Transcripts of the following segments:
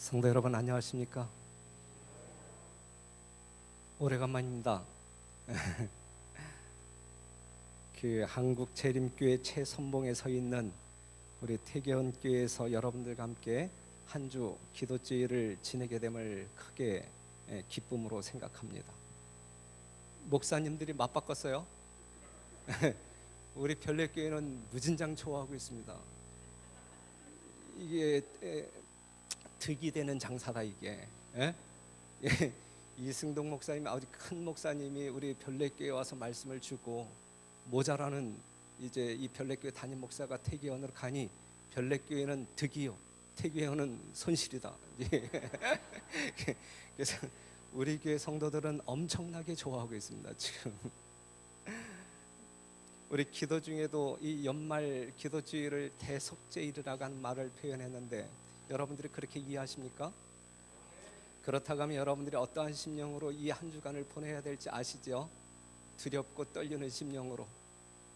성도 여러분 안녕하십니까? 오래간만입니다. 한국 재림교회 최선봉에 서 있는 우리 태계원 교회에서 여러분들과 함께 한 주 기도주일을 지내게 됨을 크게 기쁨으로 생각합니다. 목사님들이 맞바꿨어요. 우리 별내교회는 무진장 좋아하고 있습니다. 이게 득이 되는 장사다 이게. 이승동 목사님, 아주 큰 목사님이 우리 별내교회 와서 말씀을 주고 모자라는 이제 이 별내교회 담임 목사가 태계원으로 가니 별내교회는 득이요, 태계원은 손실이다. 그래서 우리 교회 성도들은 엄청나게 좋아하고 있습니다 지금. 우리 기도 중에도 이 연말 기도주일을 대속죄일이라고 하는 말을 표현했는데 여러분들이 그렇게 이해하십니까? 그렇다고 하면 여러분들이 어떠한 심령으로 이 한 주간을 보내야 될지 아시죠? 두렵고 떨리는 심령으로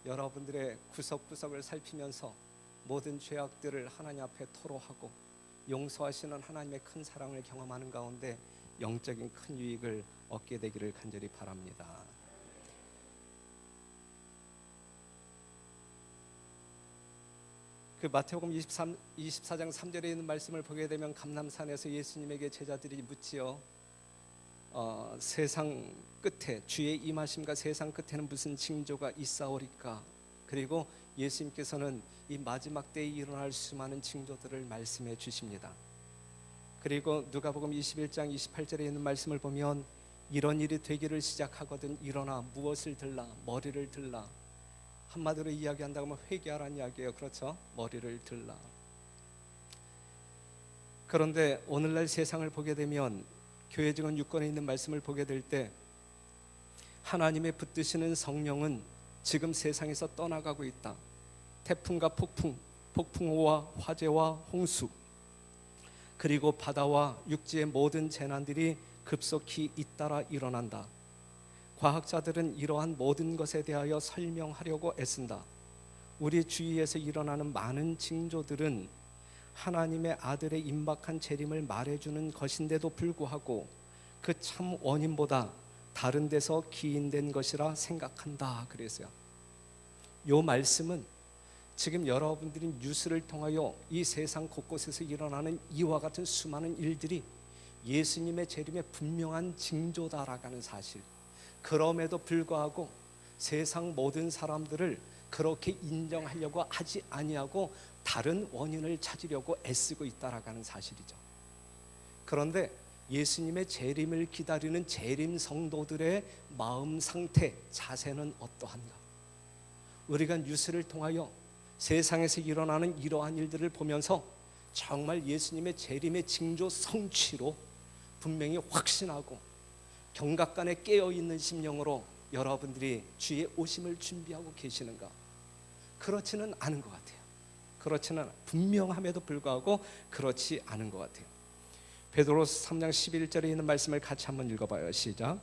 여러분들의 구석구석을 살피면서 모든 죄악들을 하나님 앞에 토로하고 용서하시는 하나님의 큰 사랑을 경험하는 가운데 영적인 큰 유익을 얻게 되기를 간절히 바랍니다. 마태복음 24장 3절에 있는 말씀을 보게 되면 감람산에서 예수님에게 제자들이 묻지요. 세상 끝에 주의 임하심과 세상 끝에는 무슨 징조가 있사오리까? 그리고 예수님께서는 이 마지막 때에 일어날 수많은 징조들을 말씀해 주십니다. 그리고 누가복음 21장 28절에 있는 말씀을 보면 이런 일이 되기를 시작하거든 일어나 무엇을 들라, 머리를 들라. 한마디로 이야기한다고 하면 회개하라는 이야기예요. 그렇죠? 머리를 들라. 그런데 오늘날 세상을 보게 되면 교회 증언 6권에 있는 말씀을 보게 될 때 하나님의 붙드시는 성령은 지금 세상에서 떠나가고 있다. 태풍과 폭풍우와 화재와 홍수, 그리고 바다와 육지의 모든 재난들이 급속히 잇따라 일어난다. 과학자들은 이러한 모든 것에 대하여 설명하려고 애쓴다. 우리 주위에서 일어나는 많은 징조들은 하나님의 아들의 임박한 재림을 말해주는 것인데도 불구하고 그 참 원인보다 다른 데서 기인된 것이라 생각한다. 그래서요. 이 말씀은 지금 여러분들이 뉴스를 통하여 이 세상 곳곳에서 일어나는 이와 같은 수많은 일들이 예수님의 재림의 분명한 징조다라고 하는 사실, 그럼에도 불구하고 세상 모든 사람들을 그렇게 인정하려고 하지 아니하고 다른 원인을 찾으려고 애쓰고 있다라고 하는 사실이죠. 그런데 예수님의 재림을 기다리는 재림 성도들의 마음 상태, 자세는 어떠한가? 우리가 뉴스를 통하여 세상에서 일어나는 이러한 일들을 보면서 정말 예수님의 재림의 징조 성취로 분명히 확신하고 경각간에 깨어있는 심령으로 여러분들이 주의 오심을 준비하고 계시는가? 그렇지는 않은 것 같아요. 그렇지는 분명함에도 불구하고 그렇지 않은 것 같아요. 베드로서 3장 11절에 있는 말씀을 같이 한번 읽어봐요. 시작.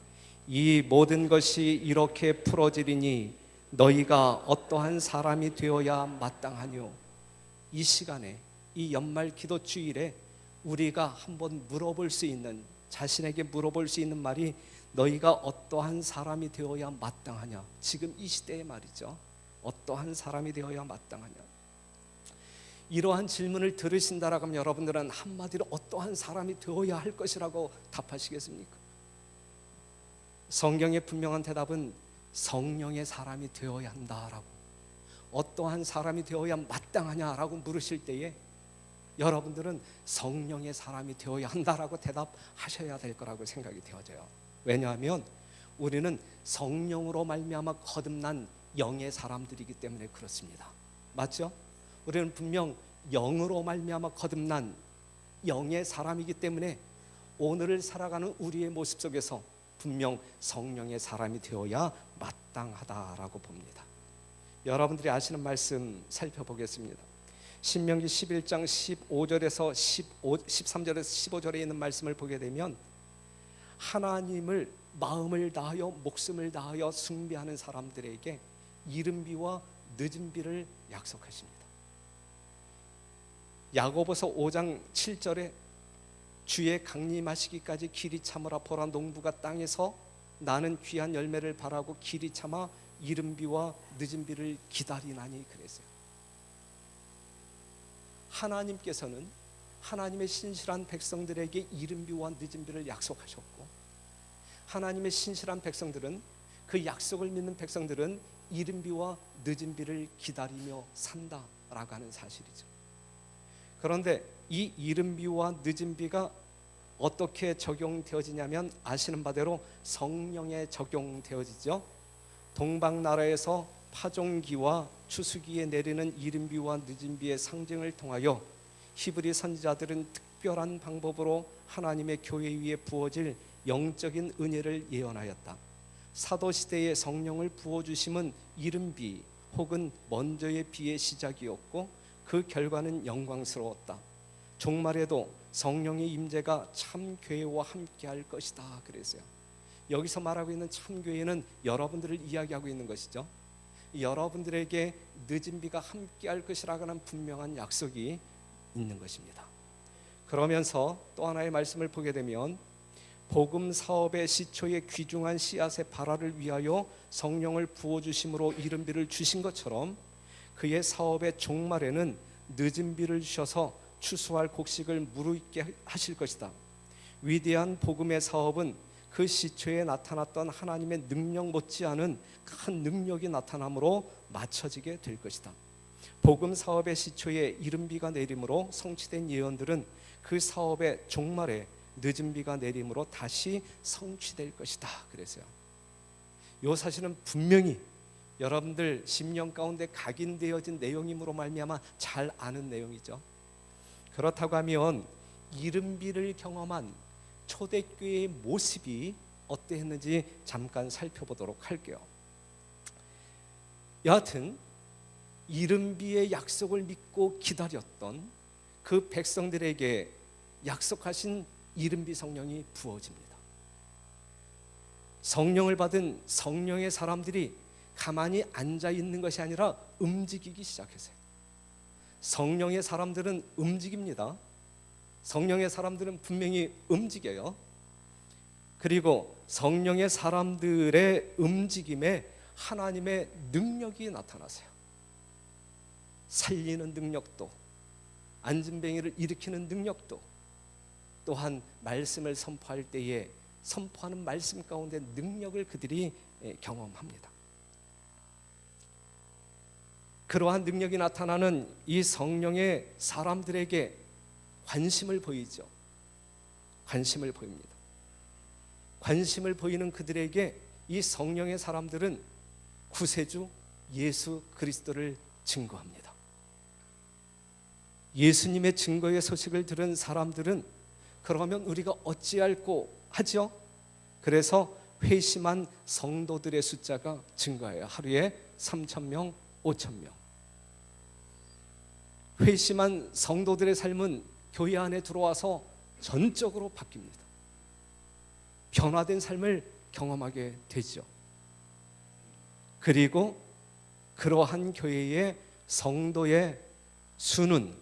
이 모든 것이 이렇게 풀어지리니 너희가 어떠한 사람이 되어야 마땅하뇨. 이 시간에, 이 연말 기도 주일에 우리가 한번 물어볼 수 있는, 자신에게 물어볼 수 있는 말이 너희가 어떠한 사람이 되어야 마땅하냐. 지금 이 시대의 말이죠. 어떠한 사람이 되어야 마땅하냐. 이러한 질문을 들으신다라고 하면 여러분들은 한마디로 어떠한 사람이 되어야 할 것이라고 답하시겠습니까? 성경의 분명한 대답은 성령의 사람이 되어야 한다라고. 어떠한 사람이 되어야 마땅하냐라고 물으실 때에 여러분들은 성령의 사람이 되어야 한다라고 대답하셔야 될 거라고 생각이 되어져요. 왜냐하면 우리는 성령으로 말미암아 거듭난 영의 사람들이기 때문에 그렇습니다. 맞죠? 우리는 분명 영으로 말미암아 거듭난 영의 사람이기 때문에 오늘을 살아가는 우리의 모습 속에서 분명 성령의 사람이 되어야 마땅하다라고 봅니다. 여러분들이 아시는 말씀 살펴보겠습니다. 신명기 11장 15절에서 13절에서 15절에 있는 말씀을 보게 되면 하나님을 마음을 다하여 목숨을 다하여 숭배하는 사람들에게 이른비와 늦은비를 약속하십니다. 야고보서 5장 7절에 주의 강림하시기까지 길이 참으라. 보라, 농부가 땅에서 나는 귀한 열매를 바라고 길이 참아 이른 비와 늦은 비를 기다리나니 그랬어요. 하나님께서는 하나님의 신실한 백성들에게 이른 비와 늦은 비를 약속하셨고, 하나님의 신실한 백성들은, 그 약속을 믿는 백성들은 이른 비와 늦은 비를 기다리며 산다라고 하는 사실이죠. 그런데 이 이른 비와 늦은 비가 어떻게 적용되어지냐면 아시는 바대로 성령에 적용되어지죠. 동방나라에서 파종기와 추수기에 내리는 이른 비와 늦은 비의 상징을 통하여 히브리 선지자들은 특별한 방법으로 하나님의 교회 위에 부어질 영적인 은혜를 예언하였다. 사도시대에 성령을 부어주심은 이른 비 혹은 먼저의 비의 시작이었고 그 결과는 영광스러웠다. 종말에도 성령의 임재가 참 교회와 함께할 것이다 그랬어요. 여기서 말하고 있는 참 교회는 여러분들을 이야기하고 있는 것이죠. 여러분들에게 늦은 비가 함께할 것이라고 하는 분명한 약속이 있는 것입니다. 그러면서 또 하나의 말씀을 보게 되면 복음 사업의 시초에 귀중한 씨앗의 발화를 위하여 성령을 부어주심으로 이른 비를 주신 것처럼 그의 사업의 종말에는 늦은 비를 주셔서 추수할 곡식을 무르익게 하실 것이다. 위대한 복음의 사업은 그 시초에 나타났던 하나님의 능력 못지않은 큰 능력이 나타남으로 맞춰지게 될 것이다. 복음 사업의 시초에 이른 비가 내림으로 성취된 예언들은 그 사업의 종말에 늦은 비가 내림으로 다시 성취될 것이다 그래서요. 이 사실은 분명히 여러분들 심령 가운데 각인되어진 내용이므로 말미암아 잘 아는 내용이죠. 그렇다고 하면 이른 비를 경험한 초대교회의 모습이 어떠했는지 잠깐 살펴보도록 할게요. 여하튼 이른 비의 약속을 믿고 기다렸던 그 백성들에게 약속하신 이른 비 성령이 부어집니다. 성령을 받은 성령의 사람들이 가만히 앉아 있는 것이 아니라 움직이기 시작했어요. 성령의 사람들은 움직입니다. 성령의 사람들은 분명히 움직여요. 그리고 성령의 사람들의 움직임에 하나님의 능력이 나타나세요. 살리는 능력도, 안진뱅이를 일으키는 능력도, 또한 말씀을 선포할 때에 선포하는 말씀 가운데 능력을 그들이 경험합니다. 그러한 능력이 나타나는 이 성령의 사람들에게 관심을 보이죠. 관심을 보입니다. 관심을 보이는 그들에게 이 성령의 사람들은 구세주 예수 그리스도를 증거합니다. 예수님의 증거의 소식을 들은 사람들은 그러면 우리가 어찌할꼬 하죠? 그래서 회심한 성도들의 숫자가 증가해요. 하루에 3,000명, 5,000명. 회심한 성도들의 삶은 교회 안에 들어와서 전적으로 바뀝니다. 변화된 삶을 경험하게 되죠. 그리고 그러한 교회의 성도의 수는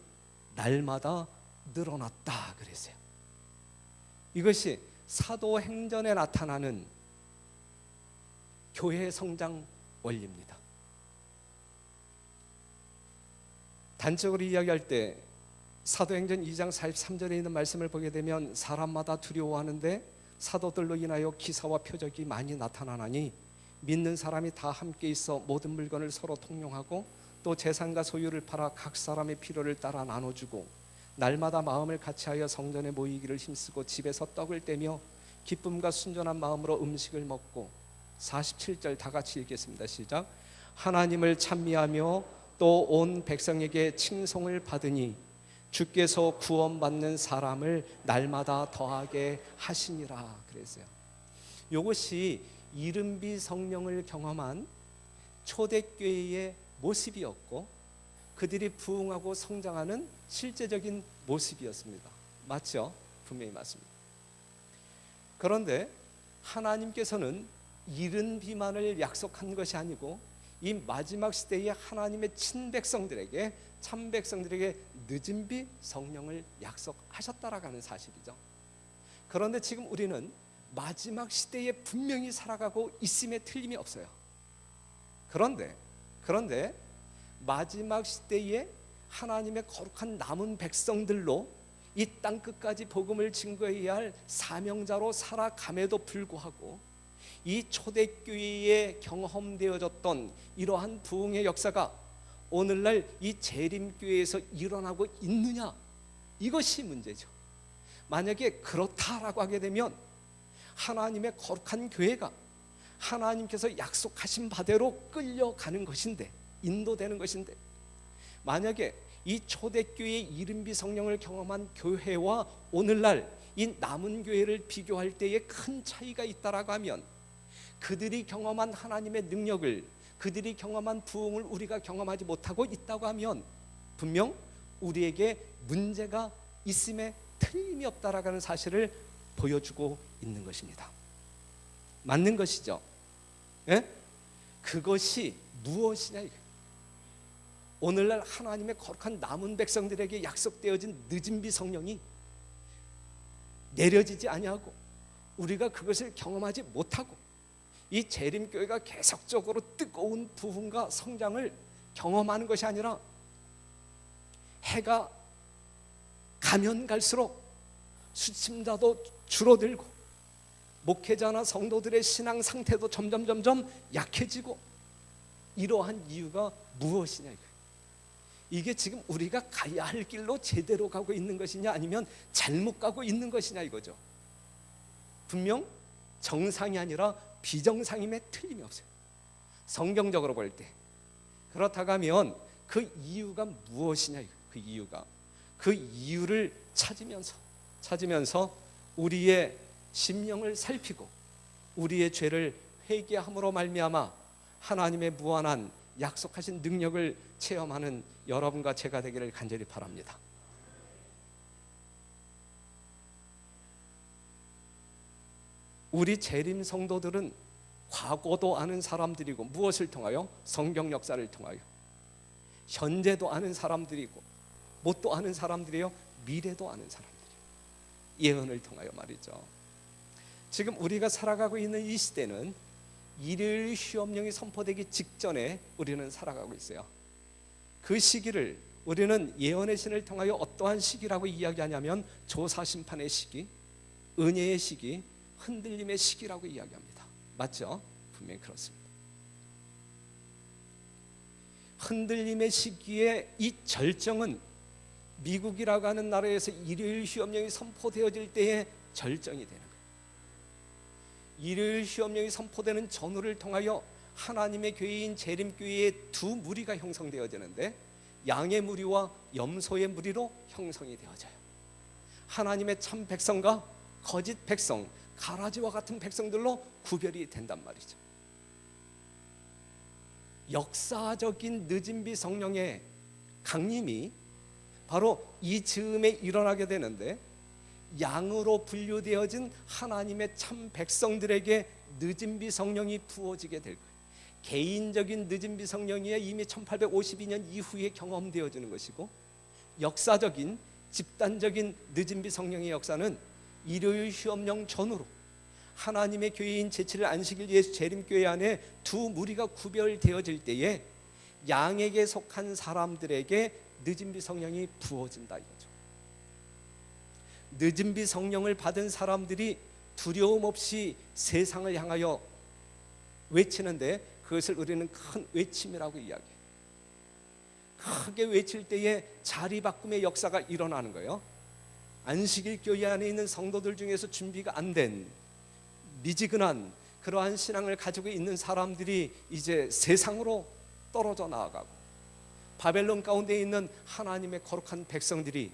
날마다 늘어났다 그랬어요. 이것이 사도행전에 나타나는 교회의 성장 원리입니다. 단적으로 이야기할 때 사도행전 2장 43절에 있는 말씀을 보게 되면 사람마다 두려워하는데 사도들로 인하여 기사와 표적이 많이 나타나나니 믿는 사람이 다 함께 있어 모든 물건을 서로 통용하고 또 재산과 소유를 팔아 각 사람의 필요를 따라 나눠주고 날마다 마음을 같이하여 성전에 모이기를 힘쓰고 집에서 떡을 떼며 기쁨과 순전한 마음으로 음식을 먹고 47절 다 같이 읽겠습니다. 시작. 하나님을 찬미하며 또 온 백성에게 칭송을 받으니 주께서 구원받는 사람을 날마다 더하게 하시니라 그랬어요. 이것이 이른비 성령을 경험한 초대교회의 모습이었고 그들이 부흥하고 성장하는 실제적인 모습이었습니다. 맞죠? 분명히 맞습니다. 그런데 하나님께서는 이른 비만을 약속한 것이 아니고 이 마지막 시대의 하나님의 친백성들에게 참백성들에게 늦은 비 성령을 약속하셨다라고 하는 사실이죠. 그런데 지금 우리는 마지막 시대에 분명히 살아가고 있음에 틀림이 없어요. 그런데 마지막 시대에 하나님의 거룩한 남은 백성들로 이 땅 끝까지 복음을 증거해야 할 사명자로 살아감에도 불구하고 이 초대교회에 경험되어졌던 이러한 부흥의 역사가 오늘날 이 재림교회에서 일어나고 있느냐, 이것이 문제죠. 만약에 그렇다라고 하게 되면 하나님의 거룩한 교회가 하나님께서 약속하신 바대로 끌려가는 것인데, 인도되는 것인데, 만약에 이 초대교회의 이른비 성령을 경험한 교회와 오늘날 이 남은 교회를 비교할 때에 큰 차이가 있다라고 하면, 그들이 경험한 하나님의 능력을, 그들이 경험한 부흥을 우리가 경험하지 못하고 있다고 하면 분명 우리에게 문제가 있음에 틀림이 없다라고 하는 사실을 보여주고 있는 것입니다. 맞는 것이죠. 예? 그것이 무엇이냐 이거예요. 오늘날 하나님의 거룩한 남은 백성들에게 약속되어진 늦은 비 성령이 내려지지 아니하고 우리가 그것을 경험하지 못하고 이 재림교회가 계속적으로 뜨거운 부흥과 성장을 경험하는 것이 아니라 해가 가면 갈수록 수침자도 줄어들고 목회자나 성도들의 신앙 상태도 점점 약해지고, 이러한 이유가 무엇이냐 이거예요. 이게 지금 우리가 가야 할 길로 제대로 가고 있는 것이냐 아니면 잘못 가고 있는 것이냐 이거죠. 분명 정상이 아니라 비정상임에 틀림이 없어요. 성경적으로 볼 때. 그렇다고 하면 그 이유가 무엇이냐 이거예요. 그 이유를 찾으면서 우리의 심령을 살피고 우리의 죄를 회개함으로 말미암아 하나님의 무한한 약속하신 능력을 체험하는 여러분과 제가 되기를 간절히 바랍니다. 우리 재림 성도들은 과거도 아는 사람들이고, 무엇을 통하여? 성경 역사를 통하여. 현재도 아는 사람들이고, 뭣도 아는 사람들이요, 미래도 아는 사람들이요. 예언을 통하여 말이죠. 지금 우리가 살아가고 있는 이 시대는 일요일 시험령이 선포되기 직전에 우리는 살아가고 있어요. 그 시기를 우리는 예언의 신을 통하여 어떠한 시기라고 이야기하냐면 조사심판의 시기, 은혜의 시기, 흔들림의 시기라고 이야기합니다. 맞죠? 분명히 그렇습니다. 흔들림의 시기의 이 절정은 미국이라고 하는 나라에서 일요일 시험령이 선포되어질 때의 절정이 되는 거예요. 일요일 시험령이 선포되는 전후를 통하여 하나님의 교회인 재림교회의 두 무리가 형성되어지는데, 양의 무리와 염소의 무리로 형성이 되어져요. 하나님의 참 백성과 거짓 백성, 가라지와 같은 백성들로 구별이 된단 말이죠. 역사적인 늦은 비 성령의 강림이 바로 이 즈음에 일어나게 되는데, 양으로 분류되어진 하나님의 참 백성들에게 늦은 비 성령이 부어지게 될 거예요. 개인적인 늦은 비 성령이 이미 1852년 이후에 경험되어지는 것이고, 역사적인 집단적인 늦은 비 성령의 역사는 일요일 시험령 전후로 하나님의 교회인 제7일 안식일 예수 재림교회 안에 두 무리가 구별되어질 때에 양에게 속한 사람들에게 늦은 비 성령이 부어진다 이거죠. 늦은 비 성령을 받은 사람들이 두려움 없이 세상을 향하여 외치는데, 그것을 우리는 큰 외침이라고 이야기해요. 크게 외칠 때에 자리 바꿈의 역사가 일어나는 거예요. 안식일 교회 안에 있는 성도들 중에서 준비가 안 된 미지근한 그러한 신앙을 가지고 있는 사람들이 이제 세상으로 떨어져 나아가고, 바벨론 가운데 있는 하나님의 거룩한 백성들이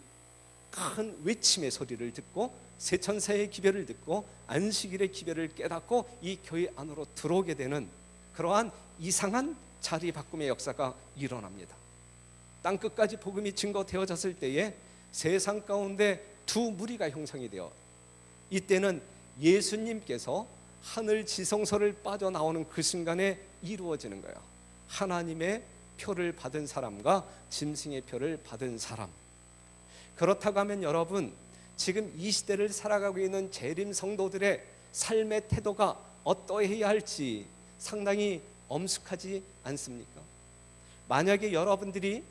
큰 외침의 소리를 듣고 세천사의 기별을 듣고 안식일의 기별을 깨닫고 이 교회 안으로 들어오게 되는 그러한 이상한 자리 바꿈의 역사가 일어납니다. 땅끝까지 복음이 증거되어졌을 때에 세상 가운데 두 무리가 형성이 되어, 이때는 예수님께서 하늘 지성소를 빠져나오는 그 순간에 이루어지는 거예요. 하나님의 표를 받은 사람과 짐승의 표를 받은 사람. 그렇다고 하면 여러분, 지금 이 시대를 살아가고 있는 재림 성도들의 삶의 태도가 어떠해야 할지 상당히 엄숙하지 않습니까? 만약에 여러분들이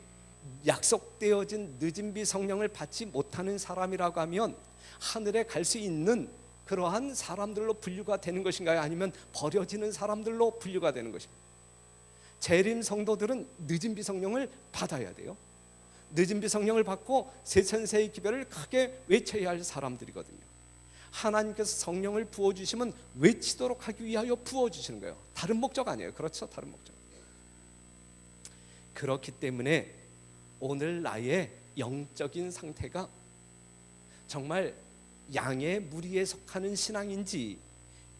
약속되어진 늦은 비 성령을 받지 못하는 사람이라고 하면 하늘에 갈 수 있는 그러한 사람들로 분류가 되는 것인가요? 아니면 버려지는 사람들로 분류가 되는 것인가요? 재림 성도들은 늦은 비 성령을 받아야 돼요. 늦은 비 성령을 받고 세천세의 기별을 크게 외쳐야 할 사람들이거든요. 하나님께서 성령을 부어주시면 외치도록 하기 위하여 부어주시는 거예요. 다른 목적 아니에요. 그렇죠? 다른 목적. 그렇기 때문에 오늘 나의 영적인 상태가 정말 양의 무리에 속하는 신앙인지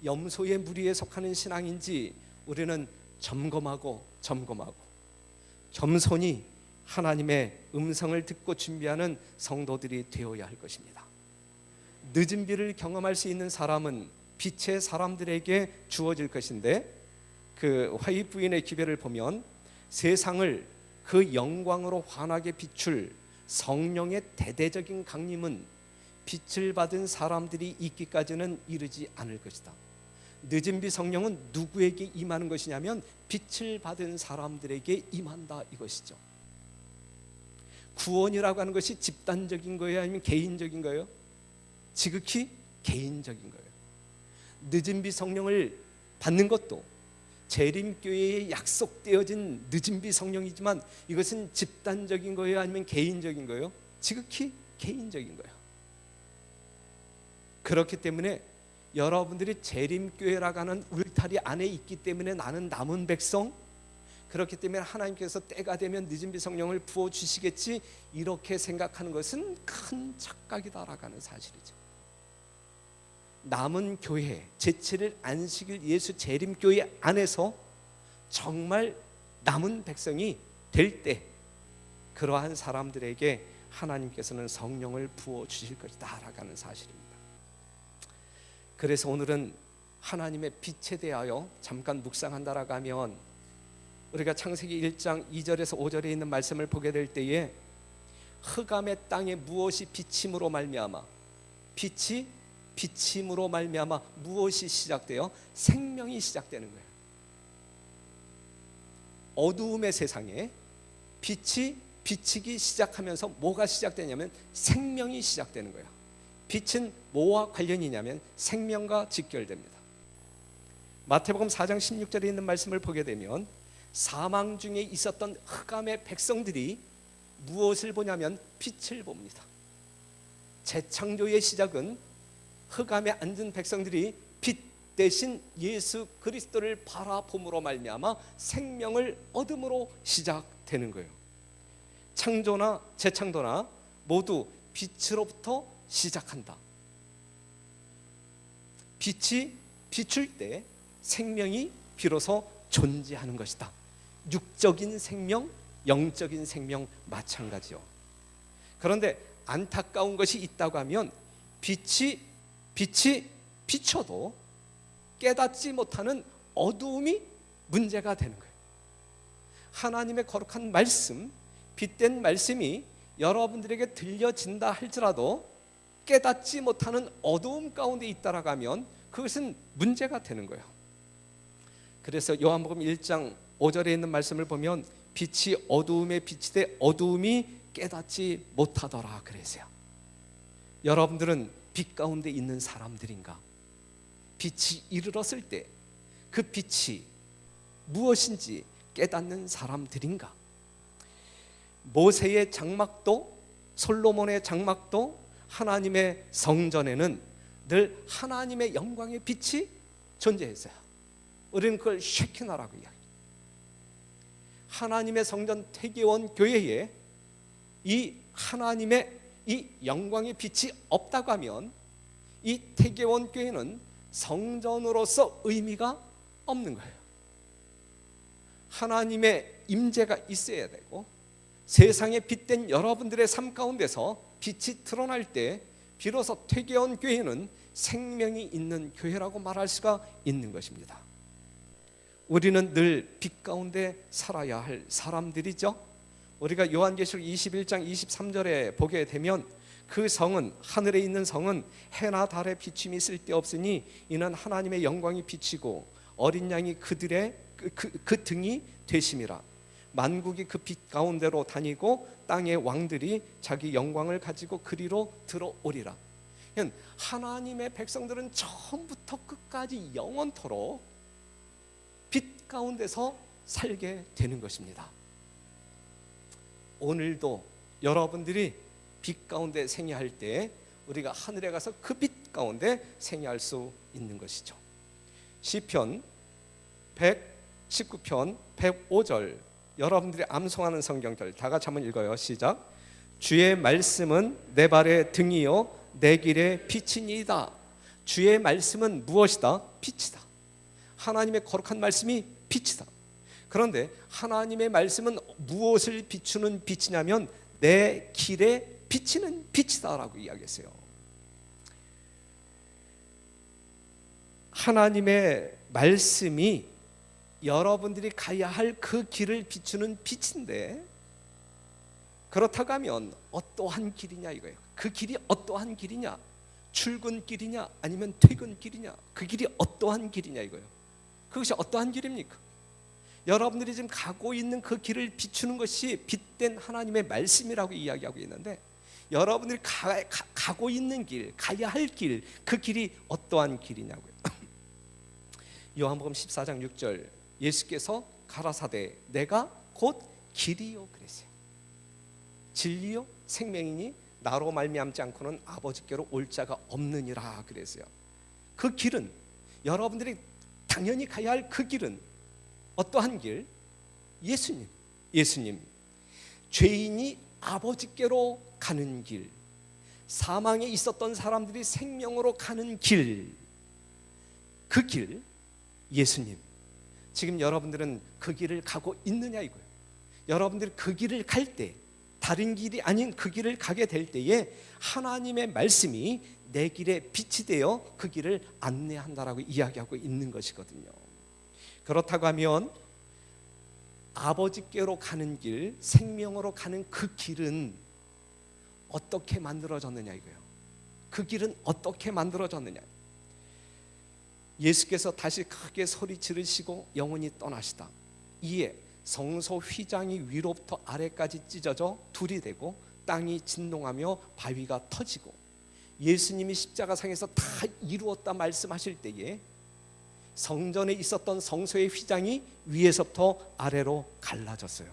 염소의 무리에 속하는 신앙인지 우리는 점검하고 겸손히 하나님의 음성을 듣고 준비하는 성도들이 되어야 할 것입니다. 늦은 비를 경험할 수 있는 사람은 빛의 사람들에게 주어질 것인데, 그 화입 부인의 기별을 보면 세상을 그 영광으로 환하게 비출 성령의 대대적인 강림은 빛을 받은 사람들이 있기까지는 이르지 않을 것이다. 늦은 비 성령은 누구에게 임하는 것이냐면 빛을 받은 사람들에게 임한다 이것이죠. 구원이라고 하는 것이 집단적인 거예요? 아니면 개인적인 거예요? 지극히 개인적인 거예요. 늦은 비 성령을 받는 것도 재림교회에 약속되어진 늦은 비 성령이지만 이것은 집단적인 거예요? 아니면 개인적인 거예요? 지극히 개인적인 거예요. 그렇기 때문에 여러분들이 재림교회라고 하는 울타리 안에 있기 때문에 나는 남은 백성, 그렇기 때문에 하나님께서 때가 되면 늦은 비 성령을 부어주시겠지 이렇게 생각하는 것은 큰 착각이다라고 하는 사실이죠. 남은 교회, 제7일 안식일 예수 재림교회 안에서 정말 남은 백성이 될 때 그러한 사람들에게 하나님께서는 성령을 부어주실 것이다 라고 하는 사실입니다. 그래서 오늘은 하나님의 빛에 대하여 잠깐 묵상한다라고 하면 우리가 창세기 1장 2절에서 5절에 있는 말씀을 보게 될 때에 흑암의 땅에 무엇이 비침으로 말미암아, 빛이 비침으로 말미암아 무엇이 시작돼요? 생명이 시작되는 거예요. 어두움의 세상에 빛이 비치기 시작하면서 뭐가 시작되냐면 생명이 시작되는 거예요. 빛은 뭐와 관련이냐면 생명과 직결됩니다. 마태복음 4장 16절에 있는 말씀을 보게 되면 사망 중에 있었던 흑암의 백성들이 무엇을 보냐면 빛을 봅니다. 재창조의 시작은 흑암에 앉은 백성들이 빛 대신 예수 그리스도를 바라봄으로 말미암아 생명을 얻음으로 시작되는 거예요. 창조나 재창조나 모두 빛으로부터 시작한다. 빛이 비출 때 생명이 비로소 존재하는 것이다. 육적인 생명, 영적인 생명 마찬가지요. 그런데 안타까운 것이 있다고 하면 빛이 비춰도 깨닫지 못하는 어두움이 문제가 되는 거예요. 하나님의 거룩한 말씀, 빛된 말씀이 여러분들에게 들려진다 할지라도 깨닫지 못하는 어두움 가운데 있다라고 하면 그것은 문제가 되는 거예요. 그래서 요한복음 1장 5절에 있는 말씀을 보면 빛이 어두움에 비치되 어두움이 깨닫지 못하더라 그랬어요. 여러분들은 빛 가운데 있는 사람들인가? 빛이 이르렀을 때 그 빛이 무엇인지 깨닫는 사람들인가? 모세의 장막도 솔로몬의 장막도 하나님의 성전에는 늘 하나님의 영광의 빛이 존재했어요. 우리는 그걸 쉐키나라고 이야기해요. 하나님의 성전 태계원 교회에 이 하나님의 이 영광의 빛이 없다고 하면 이 태계원 교회는 성전으로서 의미가 없는 거예요. 하나님의 임재가 있어야 되고 세상에 빛된 여러분들의 삶 가운데서 빛이 드러날 때 비로소 태계원 교회는 생명이 있는 교회라고 말할 수가 있는 것입니다. 우리는 늘 빛 가운데 살아야 할 사람들이죠. 우리가 요한계시록 21장 23절에 보게 되면 그 성은, 하늘에 있는 성은 해나 달의 비춤이 쓸데없으니 이는 하나님의 영광이 비치고 어린 양이 그들의 그 등이 되심이라. 만국이 그 빛 가운데로 다니고 땅의 왕들이 자기 영광을 가지고 그리로 들어오리라. 하나님의 백성들은 처음부터 끝까지 영원토록 빛 가운데서 살게 되는 것입니다. 오늘도 여러분들이 빛 가운데 생애할 때 우리가 하늘에 가서 그 빛 가운데 생애할 수 있는 것이죠. 시편 119편 105절, 여러분들이 암송하는 성경들 다 같이 한번 읽어요. 시작. 주의 말씀은 내 발의 등이요 내 길의 빛이니이다. 주의 말씀은 무엇이다? 빛이다. 하나님의 거룩한 말씀이 빛이다. 그런데 하나님의 말씀은 무엇을 비추는 빛이냐면 내 길에 비치는 빛이다라고 이야기했어요. 하나님의 말씀이 여러분들이 가야 할 그 길을 비추는 빛인데, 그렇다고 하면 어떠한 길이냐 이거예요. 그 길이 어떠한 길이냐? 출근길이냐 아니면 퇴근길이냐? 그 길이 어떠한 길이냐 이거예요. 그것이 어떠한 길입니까? 여러분들이 지금 가고 있는 그 길을 비추는 것이 빛된 하나님의 말씀이라고 이야기하고 있는데, 여러분들이 가고 있는 길, 가야 할 길, 그 길이 어떠한 길이냐고요. 요한복음 14장 6절, 예수께서 가라사대 내가 곧 길이요 그랬어요. 진리요 생명이니 나로 말미암지 않고는 아버지께로 올 자가 없느니라 그랬어요. 그 길은, 여러분들이 당연히 가야 할 그 길은 어떠한 길? 예수님. 죄인이 아버지께로 가는 길, 사망에 있었던 사람들이 생명으로 가는 길, 그 길, 예수님. 지금 여러분들은 그 길을 가고 있느냐 이거예요. 여러분들이 그 길을 갈 때, 다른 길이 아닌 그 길을 가게 될 때에 하나님의 말씀이 내 길에 빛이 되어 그 길을 안내한다라고 이야기하고 있는 것이거든요. 그렇다고 하면 아버지께로 가는 길, 생명으로 가는 그 길은 어떻게 만들어졌느냐 이거예요. 그 길은 어떻게 만들어졌느냐. 예수께서 다시 크게 소리 지르시고 영원히 떠나시다. 이에 성소 휘장이 위로부터 아래까지 찢어져 둘이 되고 땅이 진동하며 바위가 터지고, 예수님이 십자가상에서 다 이루었다 말씀하실 때에 성전에 있었던 성소의 휘장이 위에서부터 아래로 갈라졌어요.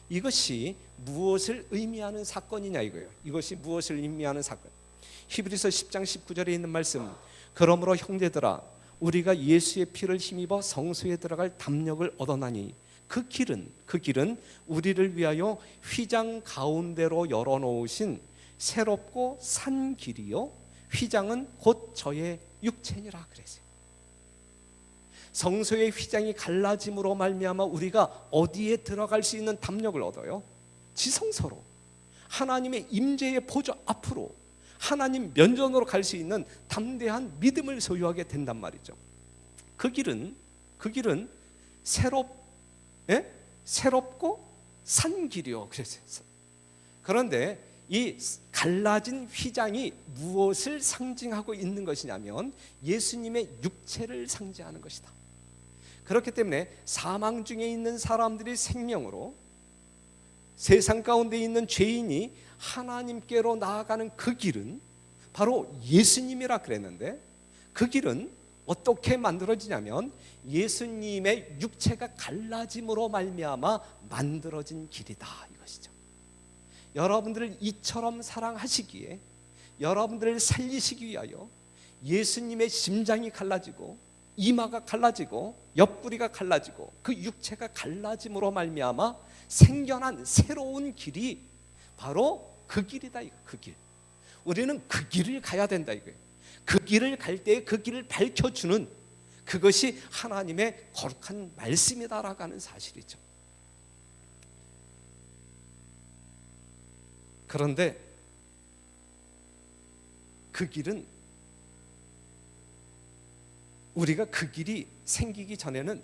이것이 무엇을 의미하는 사건이냐 이거예요. 이것이 무엇을 의미하는 사건. 히브리서 10장 19절에 있는 말씀, 그러므로 형제들아 우리가 예수의 피를 힘입어 성소에 들어갈 담력을 얻어나니 그 길은 우리를 위하여 휘장 가운데로 열어놓으신 새롭고 산 길이요 휘장은 곧 저의 육체니라 그랬어요. 성소의 휘장이 갈라짐으로 말미암아 우리가 어디에 들어갈 수 있는 담력을 얻어요? 지성소로, 하나님의 임재의 보좌 앞으로, 하나님 면전으로 갈 수 있는 담대한 믿음을 소유하게 된단 말이죠. 그 길은 새롭고 산 길이요 그랬어요. 그런데 이 갈라진 휘장이 무엇을 상징하고 있는 것이냐면 예수님의 육체를 상징하는 것이다. 그렇기 때문에 사망 중에 있는 사람들이 생명으로, 세상 가운데 있는 죄인이 하나님께로 나아가는 그 길은 바로 예수님이라 그랬는데, 그 길은 어떻게 만들어지냐면 예수님의 육체가 갈라짐으로 말미암아 만들어진 길이다 이것이죠. 여러분들을 이처럼 사랑하시기에, 여러분들을 살리시기 위하여 예수님의 심장이 갈라지고 이마가 갈라지고 옆구리가 갈라지고 그 육체가 갈라짐으로 말미암아 생겨난 새로운 길이 바로 그 길이다 이거. 그 길. 우리는 그 길을 가야 된다 이거예요. 그 길을 갈 때 그 길을 밝혀주는 그것이 하나님의 거룩한 말씀이다라고 하는 사실이죠. 그런데 그 길은, 우리가 그 길이 생기기 전에는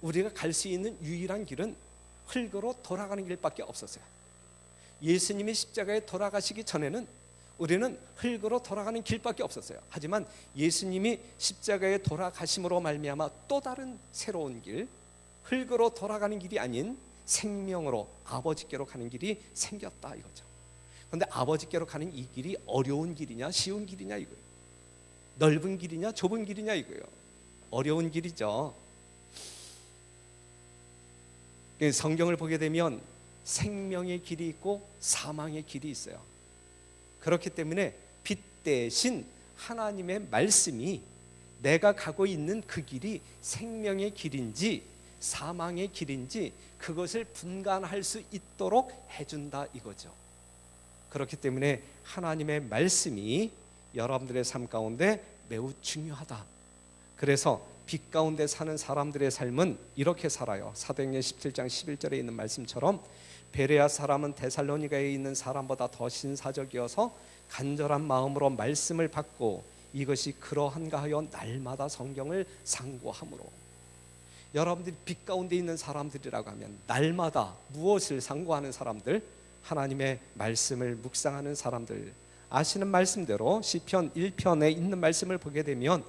우리가 갈 수 있는 유일한 길은 흙으로 돌아가는 길밖에 없었어요. 예수님이 십자가에 돌아가시기 전에는 우리는 흙으로 돌아가는 길밖에 없었어요. 하지만 예수님이 십자가에 돌아가심으로 말미암아 또 다른 새로운 길, 흙으로 돌아가는 길이 아닌 생명으로 아버지께로 가는 길이 생겼다 이거죠. 그런데 아버지께로 가는 이 길이 어려운 길이냐 쉬운 길이냐 이거예요. 넓은 길이냐 좁은 길이냐 이거예요. 어려운 길이죠. 성경을 보게 되면 생명의 길이 있고 사망의 길이 있어요. 그렇기 때문에 빛 대신 하나님의 말씀이 내가 가고 있는 그 길이 생명의 길인지 사망의 길인지 그것을 분간할 수 있도록 해준다 이거죠. 그렇기 때문에 하나님의 말씀이 여러분들의 삶 가운데 매우 중요하다. 그래서 빛 가운데 사는 사람들의 삶은 이렇게 살아요. 사도행전 17장 11절에 있는 말씀처럼 베레아 사람은 데살로니가에 있는 사람보다 더 신사적이어서 간절한 마음으로 말씀을 받고 이것이 그러한가 하여 날마다 성경을 상고하므로. 여러분들이 빛 가운데 있는 사람들이라고 하면 날마다 무엇을 상고하는 사람들? 하나님의 말씀을 묵상하는 사람들. 아시는 말씀대로 시편 1편에 있는 말씀을 보게 되면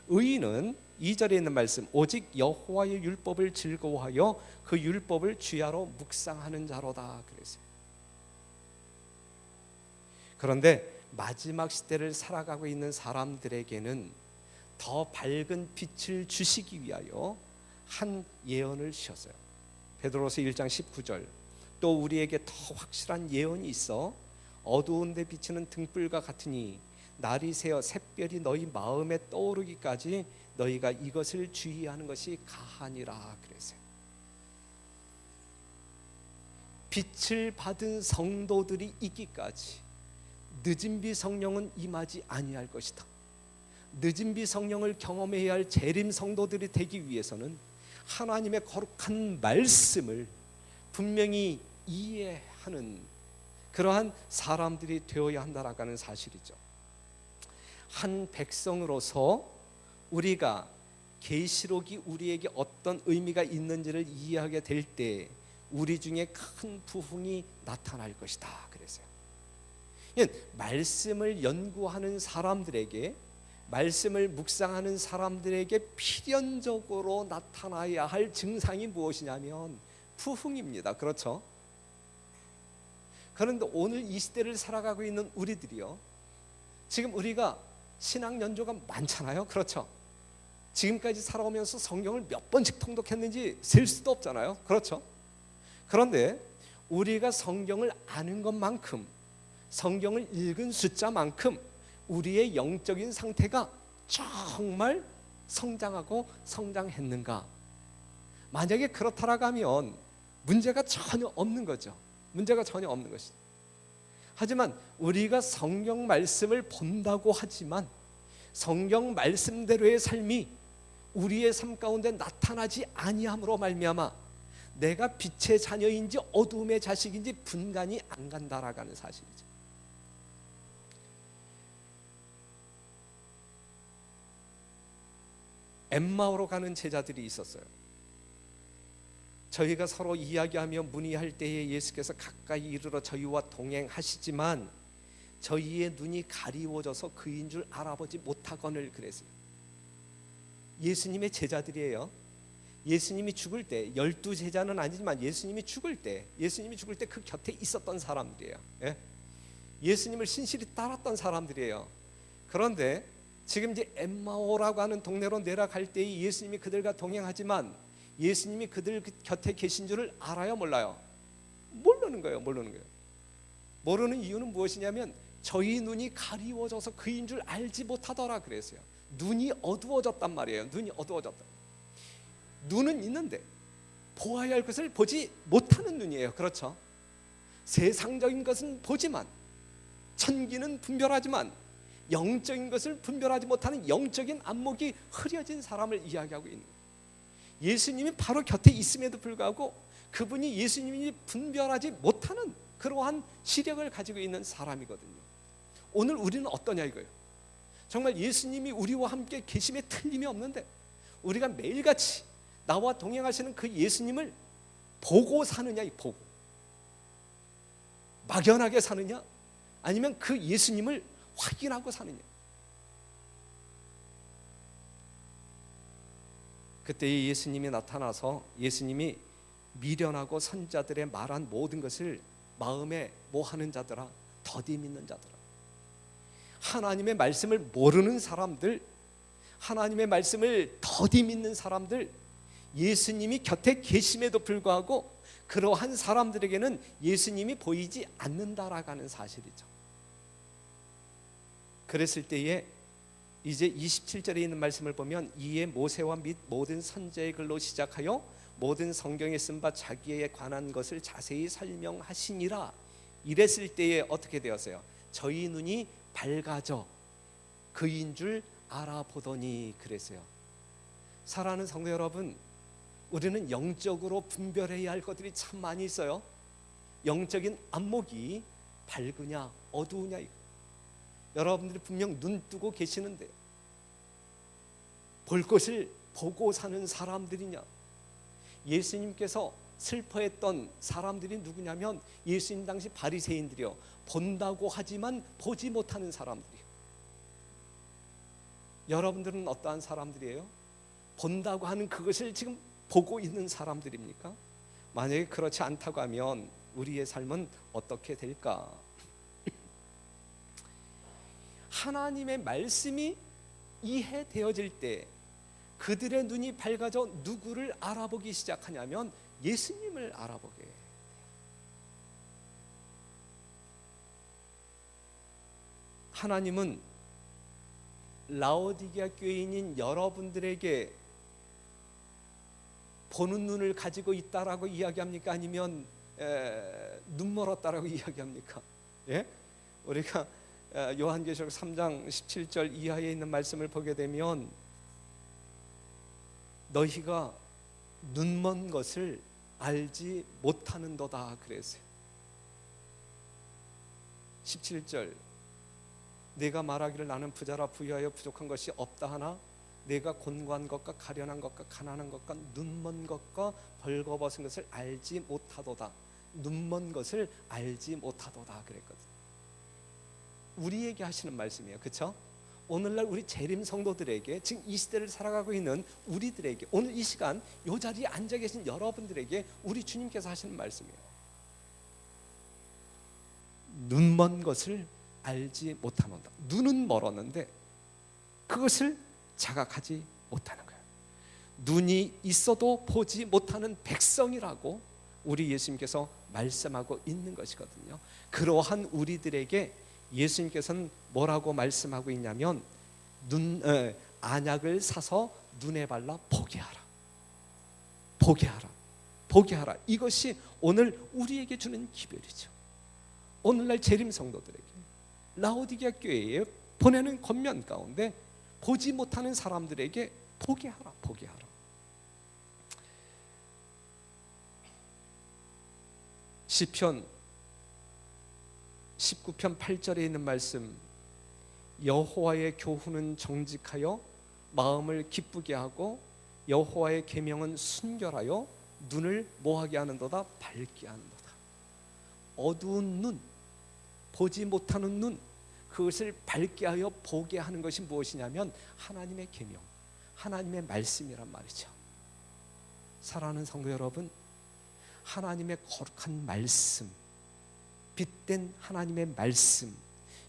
의인은 2절에 있는 말씀 오직 여호와의 율법을 즐거워하여 그 율법을 주야로 묵상하는 자로다 그랬어요. 그런데 마지막 시대를 살아가고 있는 사람들에게는 더 밝은 빛을 주시기 위하여 한 예언을 주셨어요. 베드로서 1장 19절 또 우리에게 더 확실한 예언이 있어 어두운 데 비치는 등불과 같으니 날이 새어 샛별이 너희 마음에 떠오르기까지 너희가 이것을 주의하는 것이 가하니라 그랬어요. 빛을 받은 성도들이 있기까지 늦은 비 성령은 임하지 아니할 것이다. 늦은 비 성령을 경험해야 할 재림 성도들이 되기 위해서는 하나님의 거룩한 말씀을 분명히 이해하는 그러한 사람들이 되어야 한다라는 사실이죠. 한 백성으로서 우리가 계시록이 우리에게 어떤 의미가 있는지를 이해하게 될 때 우리 중에 큰 부흥이 나타날 것이다 그랬어요. 말씀을 연구하는 사람들에게 말씀을 묵상하는 사람들에게 필연적으로 나타나야 할 증상이 무엇이냐면 부흥입니다. 그렇죠? 그런데 오늘 이 시대를 살아가고 있는 우리들이요, 지금 우리가 신앙 연조가 많잖아요. 그렇죠? 지금까지 살아오면서 성경을 몇 번씩 통독했는지 셀 수도 없잖아요. 그렇죠? 그런데 우리가 성경을 아는 것만큼 성경을 읽은 숫자만큼 우리의 영적인 상태가 정말 성장하고 성장했는가? 만약에 그렇다라고 하면 문제가 전혀 없는 거죠. 문제가 전혀 없는 것이죠. 하지만 우리가 성경 말씀을 본다고 하지만 성경 말씀대로의 삶이 우리의 삶 가운데 나타나지 아니함으로 말미암아 내가 빛의 자녀인지 어두움의 자식인지 분간이 안 간다라는 사실이죠. 엠마오로 가는 제자들이 있었어요. 저희가 서로 이야기하며 문의할 때에 예수께서 가까이 이르러 저희와 동행하시지만 저희의 눈이 가리워져서 그인 줄 알아보지 못하거늘 그랬어요. 예수님의 제자들이에요. 예수님이 죽을 때 12제자는 아니지만 예수님이 죽을 때 그 곁에 있었던 사람들이에요. 예? 예수님을 신실히 따랐던 사람들이에요. 그런데 지금 이제 엠마오라고 하는 동네로 내려갈 때 예수님이 그들과 동행하지만 예수님이 그들 곁에 계신 줄을 알아요, 몰라요? 모르는 거예요. 모르는 이유는 무엇이냐면 저희 눈이 가리워져서 그인 줄 알지 못하더라 그랬어요. 눈이 어두워졌단 말이에요. 눈이 어두워졌다. 눈은 있는데 보아야 할 것을 보지 못하는 눈이에요. 그렇죠? 세상적인 것은 보지만 천기는 분별하지만 영적인 것을 분별하지 못하는 영적인 안목이 흐려진 사람을 이야기하고 있는 거예요. 예수님이 바로 곁에 있음에도 불구하고 그분이 예수님이 분별하지 못하는 그러한 시력을 가지고 있는 사람이거든요. 오늘 우리는 어떠냐 이거예요. 정말 예수님이 우리와 함께 계심에 틀림이 없는데 우리가 매일같이 나와 동행하시는 그 예수님을 보고 사느냐, 보고 막연하게 사느냐 아니면 그 예수님을 확인하고 사느냐. 그때 예수님이 나타나서 예수님이 미련하고 선자들의 말한 모든 것을 마음에 모하는 자들아, 더디 믿는 자들아, 하나님의 말씀을 모르는 사람들, 하나님의 말씀을 더디 믿는 사람들, 예수님이 곁에 계심에도 불구하고 그러한 사람들에게는 예수님이 보이지 않는다라고 하는 사실이죠. 그랬을 때에 이제 27절에 있는 말씀을 보면 이에 모세와 및 모든 선지자의 글로 시작하여 모든 성경에 쓴 바 자기에 관한 것을 자세히 설명하시니라. 이랬을 때에 어떻게 되었어요? 저희 눈이 밝아져 그인 줄 알아보더니 그랬어요. 사랑하는 성도 여러분, 우리는 영적으로 분별해야 할 것들이 참 많이 있어요. 영적인 안목이 밝으냐 어두우냐. 여러분들이 분명 눈 뜨고 계시는데 볼 것을 보고 사는 사람들이냐. 예수님께서 슬퍼했던 사람들이 누구냐면 예수님 당시 바리새인들이요, 본다고 하지만 보지 못하는 사람들이요. 여러분들은 어떠한 사람들이에요? 본다고 하는 그것을 지금 보고 있는 사람들입니까? 만약에 그렇지 않다고 하면 우리의 삶은 어떻게 될까? 하나님의 말씀이 이해되어질 때 그들의 눈이 밝아져 누구를 알아보기 시작하냐면 예수님을 알아보게 돼요. 하나님은 라오디게아 교인인 여러분들에게 보는 눈을 가지고 있다라고 이야기합니까? 아니면 눈 멀었다라고 이야기합니까? 예? 우리가 요한계시록 3장 17절 이하에 있는 말씀을 보게 되면 너희가 눈먼 것을 알지 못하는도다 그랬어요. 17절 내가 말하기를 나는 부자라 부유하여 부족한 것이 없다 하나 내가 곤고한 것과 가련한 것과 가난한 것과 눈먼 것과 벌거벗은 것을 알지 못하도다. 눈먼 것을 알지 못하도다 그랬거든요. 우리에게 하시는 말씀이에요. 그렇죠? 오늘날 우리 재림 성도들에게, 지금 이 시대를 살아가고 있는 우리들에게, 오늘 이 시간 이 자리에 앉아 계신 여러분들에게 우리 주님께서 하시는 말씀이에요. 눈먼 것을 알지 못하는다. 눈은 멀었는데 그것을 자각하지 못하는 거예요. 눈이 있어도 보지 못하는 백성이라고 우리 예수님께서 말씀하고 있는 것이거든요. 그러한 우리들에게 예수님께서는 뭐라고 말씀하고 있냐면 안약을 사서 눈에 발라 보게 하라. 보게 하라. 보게 하라. 이것이 오늘 우리에게 주는 기별이죠. 오늘날 재림 성도들에게 라오디게아 교회에 보내는 권면 가운데 보지 못하는 사람들에게 보게 하라. 보게 하라. 시편 19편 8절에 있는 말씀, 여호와의 교훈은 정직하여 마음을 기쁘게 하고 여호와의 계명은 순결하여 눈을 뭐하게 하는도다? 밝게 하는도다. 어두운 눈, 보지 못하는 눈, 그것을 밝게 하여 보게 하는 것이 무엇이냐면 하나님의 계명, 하나님의 말씀이란 말이죠. 사랑하는 성도 여러분, 하나님의 거룩한 말씀, 빛된 하나님의 말씀,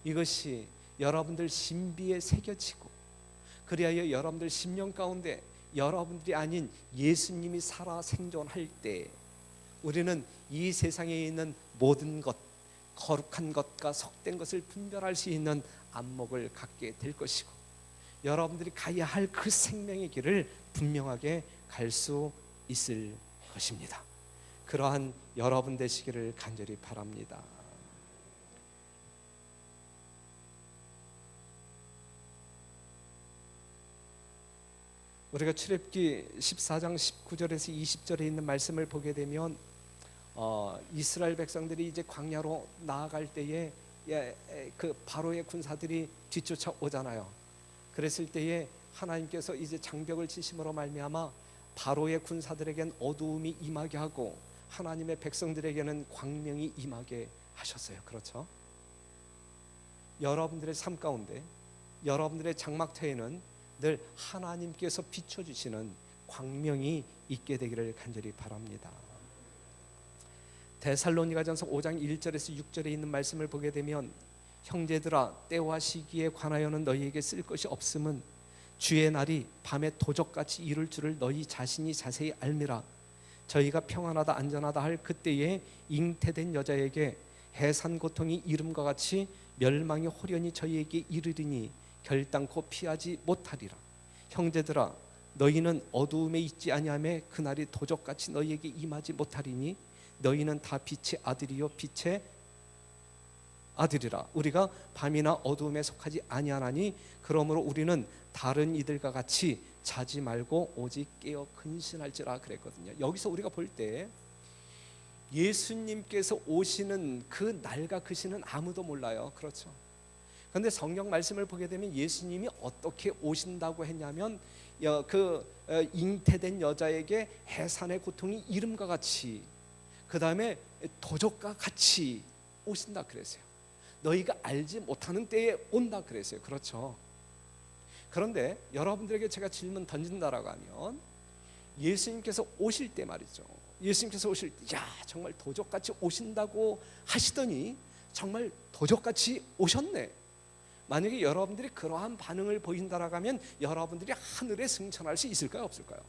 이것이 여러분들 신비에 새겨지고 그리하여 여러분들 심령 가운데 여러분들이 아닌 예수님이 살아 생존할 때 우리는 이 세상에 있는 모든 것, 거룩한 것과 속된 것을 분별할 수 있는 안목을 갖게 될 것이고 여러분들이 가야 할 그 생명의 길을 분명하게 갈 수 있을 것입니다. 그러한 여러분 되시기를 간절히 바랍니다. 우리가 출애굽기 14장 19절에서 20절에 있는 말씀을 보게 되면 이스라엘 백성들이 이제 광야로 나아갈 때에 그 바로의 군사들이 뒤쫓아 오잖아요. 그랬을 때에 하나님께서 이제 장벽을 치심으로 말미암아 바로의 군사들에겐 어두움이 임하게 하고 하나님의 백성들에게는 광명이 임하게 하셨어요. 그렇죠? 여러분들의 삶 가운데, 여러분들의 장막터에는 늘 하나님께서 비춰주시는 광명이 있게 되기를 간절히 바랍니다. 데살로니가전서 5장 1절에서 6절에 있는 말씀을 보게 되면, 형제들아 때와 시기에 관하여는 너희에게 쓸 것이 없음은 주의 날이 밤에 도적같이 이룰 줄을 너희 자신이 자세히 알미라. 저희가 평안하다 안전하다 할 그때에 잉태된 여자에게 해산 고통이 이름과 같이 멸망이 홀연히 저희에게 이르리니 결단코 피하지 못하리라. 형제들아 너희는 어두움에 있지 아니하매 그날이 도적같이 너희에게 임하지 못하리니 너희는 다 빛의 아들이요 빛의 아들이라. 우리가 밤이나 어두움에 속하지 아니하나니 그러므로 우리는 다른 이들과 같이 자지 말고 오직 깨어 근신할지라 그랬거든요. 여기서 우리가 볼 때 예수님께서 오시는 그 날과 그 시는 아무도 몰라요. 그렇죠. 그런데 성경 말씀을 보게 되면 예수님이 어떻게 오신다고 했냐면 잉태된 여자에게 해산의 고통이 이름과 같이, 그 다음에 도적과 같이 오신다 그랬어요. 너희가 알지 못하는 때에 온다 그랬어요. 그렇죠. 그런데 여러분들에게 제가 질문 던진다라고 하면, 예수님께서 오실 때 말이죠, 예수님께서 오실 때 정말 도적같이 오신다고 하시더니 정말 도적같이 오셨네. 만약에 여러분들이 그러한 반응을 보인다라고 하면 여러분들이 하늘에 승천할 수 있을까요 없을까요?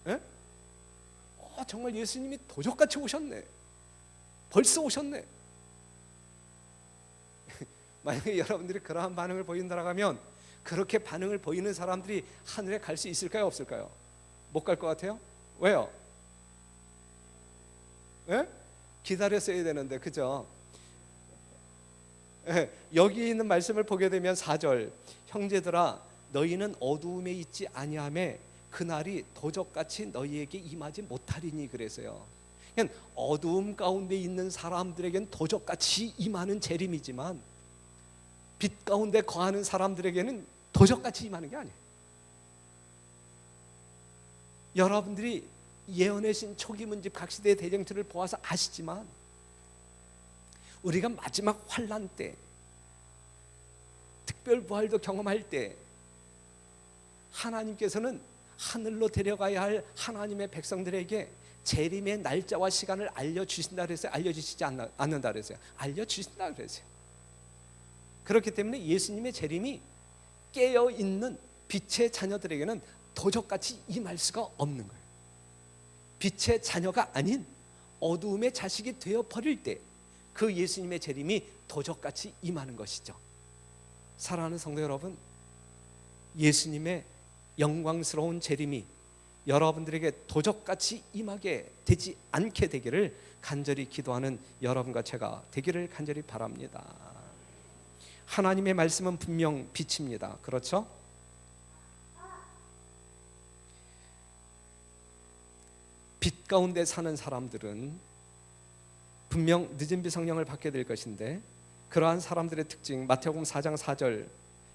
예? 정말 예수님이 도적같이 오셨네, 벌써 오셨네. 만약에 여러분들이 그러한 반응을 보인다라고 하면 그렇게 반응을 보이는 사람들이 하늘에 갈 수 있을까요 없을까요? 못 갈 것 같아요? 왜요? 예? 기다렸어야 되는데, 그죠? 예, 여기 있는 말씀을 보게 되면 4절, 형제들아 너희는 어두움에 있지 아니하매 그날이 도적같이 너희에게 임하지 못하리니 그래서요. 그냥 어두움 가운데 있는 사람들에겐 도적같이 임하는 재림이지만 빛 가운데 거하는 사람들에게는 도적같이 임하는 게 아니에요. 여러분들이 예언의 신 초기문집 각시대의 대쟁투를 보아서 아시지만, 우리가 마지막 환난 때, 특별부활도 경험할 때 하나님께서는 하늘로 데려가야 할 하나님의 백성들에게 재림의 날짜와 시간을 알려주신다 그랬어요? 알려주시지 않는다 그랬어요? 알려주신다 그랬어요. 그렇기 때문에 예수님의 재림이 깨어있는 빛의 자녀들에게는 도적같이 임할 수가 없는 거예요. 빛의 자녀가 아닌 어두움의 자식이 되어버릴 때 그 예수님의 재림이 도적같이 임하는 것이죠. 사랑하는 성도 여러분, 예수님의 영광스러운 재림이 여러분들에게 도적같이 임하게 되지 않게 되기를 간절히 기도하는 여러분과 제가 되기를 간절히 바랍니다. 하나님의 말씀은 분명 빛입니다. 그렇죠? 빛 가운데 사는 사람들은 분명 늦은 비 성령을 받게 될 것인데, 그러한 사람들의 특징, 마태복음 4장 4절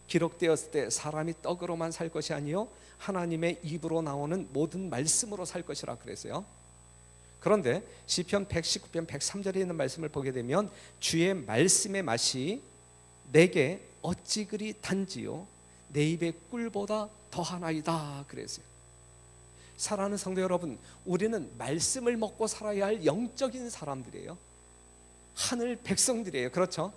기록되었을 때 사람이 떡으로만 살 것이 아니요 하나님의 입으로 나오는 모든 말씀으로 살 것이라 그랬어요. 그런데 시편 119편 103절에 있는 말씀을 보게 되면 주의 말씀의 맛이 내게 어찌 그리 단지요 내 입의 꿀보다 더하나이다 그랬어요. 사랑하는 성도 여러분, 우리는 말씀을 먹고 살아야 할 영적인 사람들이에요. 하늘 백성들이에요. 그렇죠?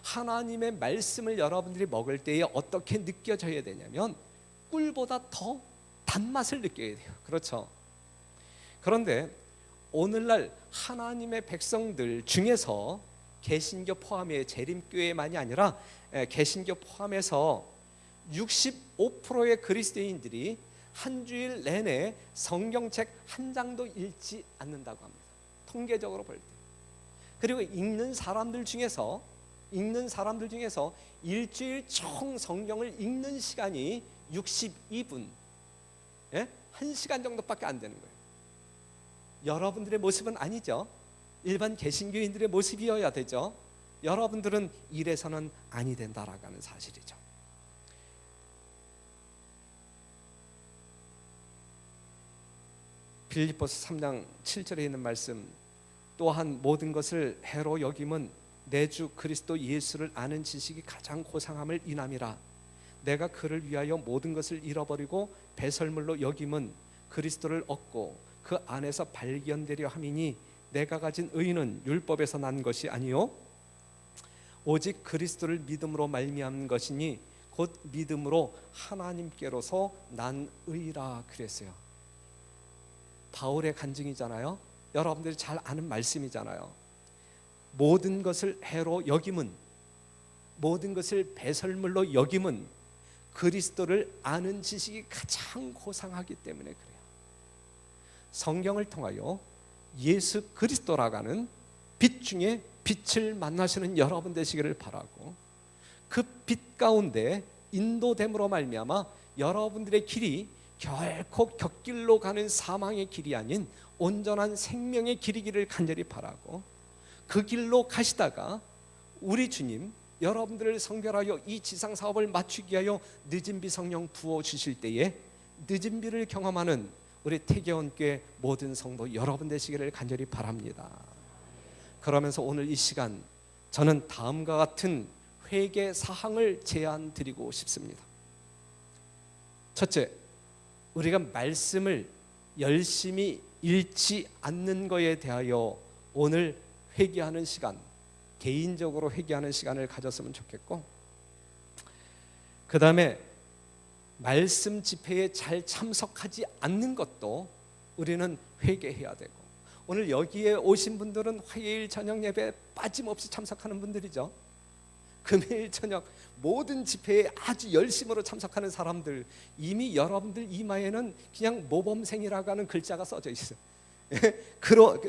하나님의 말씀을 여러분들이 먹을 때에 어떻게 느껴져야 되냐면 꿀보다 더 단맛을 느껴야 돼요. 그렇죠? 그런데 오늘날 하나님의 백성들 중에서 개신교 포함해 재림교회만이 아니라 개신교 포함해서 65%의 그리스도인들이 한 주일 내내 성경책 한 장도 읽지 않는다고 합니다. 통계적으로 볼 때. 그리고 읽는 사람들 중에서 일주일 총 성경을 읽는 시간이 62분, 1시간 정도밖에 안 되는 거예요. 여러분들의 모습은 아니죠. 일반 개신교인들의 모습이어야 되죠. 여러분들은 이래서는 아니 된다라고 하는 사실이죠. 빌립보서 3장 7절에 있는 말씀, 또한 모든 것을 해로 여김은 내 주 그리스도 예수를 아는 지식이 가장 고상함을 인함이라. 내가 그를 위하여 모든 것을 잃어버리고 배설물로 여김은 그리스도를 얻고 그 안에서 발견되려 함이니 내가 가진 의는 율법에서 난 것이 아니요 오직 그리스도를 믿음으로 말미암은 것이니 곧 믿음으로 하나님께로서 난 의라 그랬어요. 바울의 간증이잖아요. 여러분들이 잘 아는 말씀이잖아요. 모든 것을 해로 여김은, 모든 것을 배설물로 여김은 그리스도를 아는 지식이 가장 고상하기 때문에 그래요. 성경을 통하여 예수 그리스도라고 하는 빛 중에 빛을 만나시는 여러분 되시기를 바라고, 그 빛 가운데 인도됨으로 말미암아 여러분들의 길이 결코 곁길로 가는 사망의 길이 아닌 온전한 생명의 길이기를 간절히 바라고, 그 길로 가시다가 우리 주님 여러분들을 성결하여 이 지상 사업을 마치기 위하여 늦은 비 성령 부어 주실 때에 늦은 비를 경험하는 우리 태계원교회 모든 성도 여러분 되시기를 간절히 바랍니다. 그러면서 오늘 이 시간 저는 다음과 같은 회개 사항을 제안 드리고 싶습니다. 첫째, 우리가 말씀을 열심히 읽지 않는 것에 대하여 오늘 회개하는 시간, 개인적으로 회개하는 시간을 가졌으면 좋겠고, 그 다음에 말씀 집회에 잘 참석하지 않는 것도 우리는 회개해야 되고, 오늘 여기에 오신 분들은 화요일 저녁 예배 빠짐없이 참석하는 분들이죠. 금요일 저녁 모든 집회에 아주 열심으로 참석하는 사람들, 이미 여러분들 이마에는 그냥 모범생이라고 하는 글자가 써져 있어요.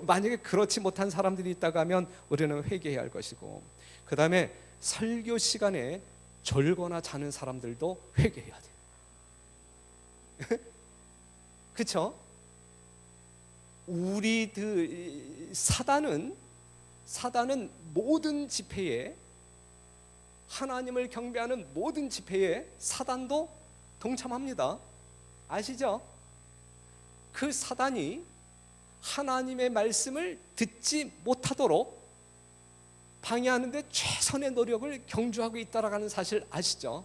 만약에 그렇지 못한 사람들이 있다고 하면 우리는 회개해야 할 것이고, 그 다음에 설교 시간에 졸거나 자는 사람들도 회개해야 돼요. 그렇죠? 사단은 모든 집회에, 하나님을 경배하는 모든 집회에 사단도 동참합니다. 아시죠? 그 사단이 하나님의 말씀을 듣지 못하도록 방해하는 데 최선의 노력을 경주하고 있다라는 사실 아시죠?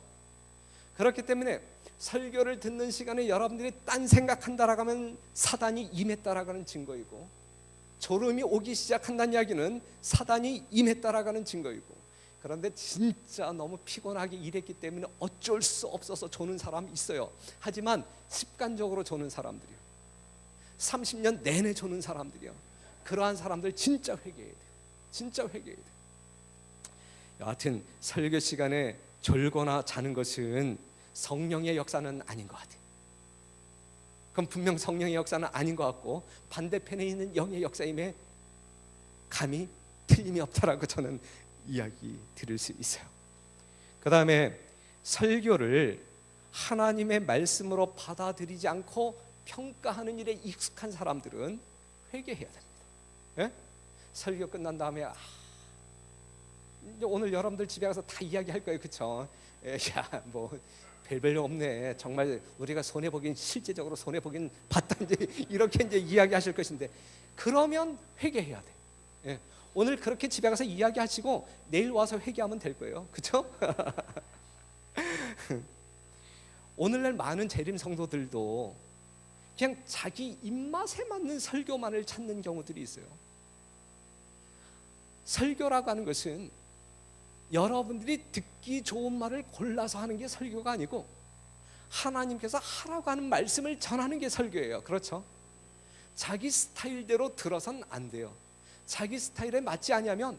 그렇기 때문에 설교를 듣는 시간에 여러분들이 딴 생각한다라고 하면 사단이 임했다라고 하는 증거이고, 졸음이 오기 시작한다는 이야기는 사단이 임했다라고 하는 증거이고, 그런데 진짜 너무 피곤하게 일했기 때문에 어쩔 수 없어서 조는 사람이 있어요. 하지만 습관적으로 조는 사람들이요, 30년 내내 조는 사람들이요, 그러한 사람들 진짜 회개해야 돼요. 진짜 회개해야 돼요. 여하튼 설교 시간에 졸거나 자는 것은 성령의 역사는 아닌 것 같아요. 그럼 분명 성령의 역사는 아닌 것 같고, 반대편에 있는 영의 역사임에 감히 틀림이 없다라고 저는 이야기 드릴 수 있어요. 그 다음에 설교를 하나님의 말씀으로 받아들이지 않고 평가하는 일에 익숙한 사람들은 회개해야 됩니다. 예? 설교 끝난 다음에 이제 오늘 여러분들 집에 가서 다 이야기할 거예요, 그렇죠? 야, 뭐 별별 없네. 정말 우리가 손해 보긴, 실제적으로 손해 보긴 봤다, 이제 이렇게 이제 이야기하실 것인데, 그러면 회개해야 돼. 예. 오늘 그렇게 집에 가서 이야기하시고 내일 와서 회개하면 될 거예요, 그렇죠? 오늘날 많은 재림 성도들도 그냥 자기 입맛에 맞는 설교만을 찾는 경우들이 있어요. 설교라고 하는 것은 여러분들이 듣기 좋은 말을 골라서 하는 게 설교가 아니고, 하나님께서 하라고 하는 말씀을 전하는 게 설교예요. 그렇죠? 자기 스타일대로 들어선 안 돼요. 자기 스타일에 맞지 않으면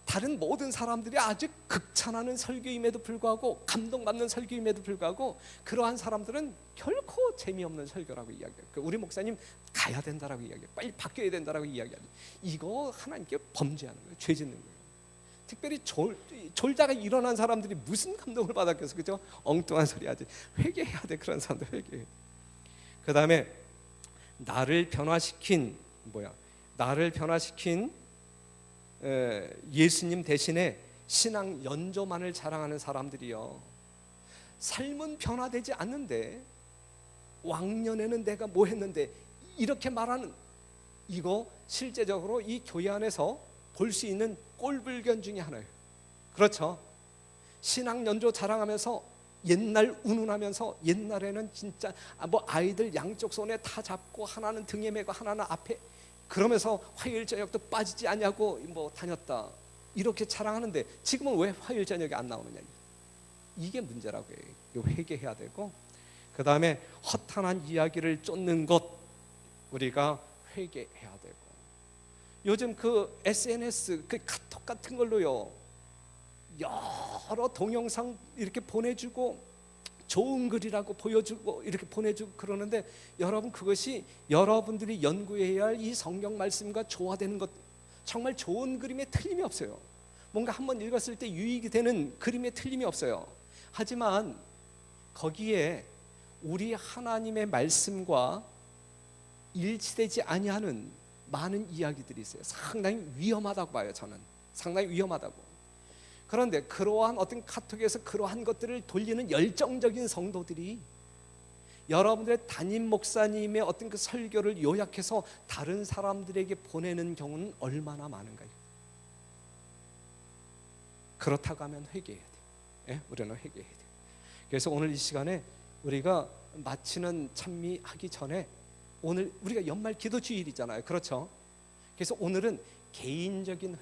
다른 모든 사람들이 아주 극찬하는 설교임에도 불구하고, 감동받는 설교임에도 불구하고, 그러한 사람들은 결코 재미없는 설교라고 이야기해요. 우리 목사님 가야 된다라고 이야기해요. 빨리 바뀌어야 된다라고 이야기해요. 이거 하나님께 범죄하는 거예요. 죄 짓는 거예요. 특별히 졸다가 일어난 사람들이 무슨 감동을 받았겠어, 그죠? 엉뚱한 소리 하지. 회개해야 돼. 그런 사람들 회개해. 그 다음에 나를 변화시킨 예수님 대신에 신앙 연조만을 자랑하는 사람들이요, 삶은 변화되지 않는데 왕년에는 내가 뭐 했는데, 이렇게 말하는, 이거 실제적으로 이 교회 안에서 볼 수 있는 꼴불견 중에 하나예요. 그렇죠? 신앙 연조 자랑하면서 옛날 운운하면서 옛날에는 진짜 뭐 아이들 양쪽 손에 다 잡고 하나는 등에 메고 하나는 앞에 그러면서 화요일 저녁도 빠지지 않냐고 뭐 다녔다 이렇게 자랑하는데 지금은 왜 화요일 저녁에 안 나오느냐 이게 문제라고 해요. 이거 회개해야 되고 그 다음에 허탄한 이야기를 쫓는 것 우리가 회개해야 되고 요즘 그 SNS 그 카톡 같은 걸로요 여러 동영상 이렇게 보내주고 좋은 글이라고 보여주고 이렇게 보내주고 그러는데 여러분 그것이 여러분들이 연구해야 할 이 성경 말씀과 조화되는 것 정말 좋은 그림에 틀림이 없어요. 뭔가 한번 읽었을 때 유익이 되는 그림에 틀림이 없어요. 하지만 거기에 우리 하나님의 말씀과 일치되지 아니하는 많은 이야기들이 있어요. 상당히 위험하다고 봐요. 저는 상당히 위험하다고. 그런데 그러한 어떤 카톡에서 그러한 것들을 돌리는 열정적인 성도들이 여러분들의 담임 목사님의 어떤 그 설교를 요약해서 다른 사람들에게 보내는 경우는 얼마나 많은가요? 그렇다고 하면 회개해야 돼요. 예? 우리는 회개해야 돼요. 그래서 오늘 이 시간에 우리가 마치는 찬미하기 전에 오늘 우리가 연말 기도 주일이잖아요. 그렇죠? 그래서 오늘은 개인적인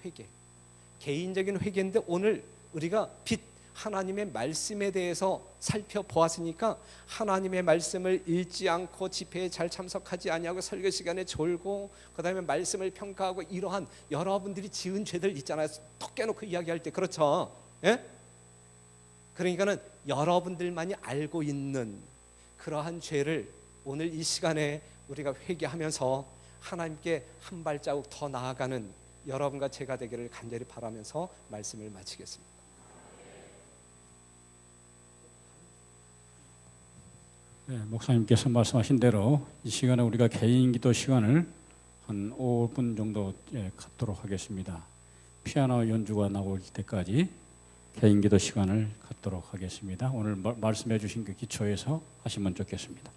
회개인데 오늘 우리가 하나님의 말씀에 대해서 살펴보았으니까 하나님의 말씀을 읽지 않고 집회에 잘 참석하지 아니하고 설교 시간에 졸고 그 다음에 말씀을 평가하고 이러한 여러분들이 지은 죄들 있잖아요. 톡 깨놓고 이야기할 때 그렇죠? 예? 그러니까는 여러분들만이 알고 있는 그러한 죄를 오늘 이 시간에 우리가 회개하면서 하나님께 한 발자국 더 나아가는 여러분과 제가 되기를 간절히 바라면서 말씀을 마치겠습니다. 네, 목사님께서 말씀하신 대로 이 시간에 우리가 개인 기도 시간을 한 5분 정도 갖도록 하겠습니다. 피아노 연주가 나올 때까지 개인 기도 시간을 갖도록 하겠습니다. 오늘 말씀해 주신 그 기초에서 하시면 좋겠습니다.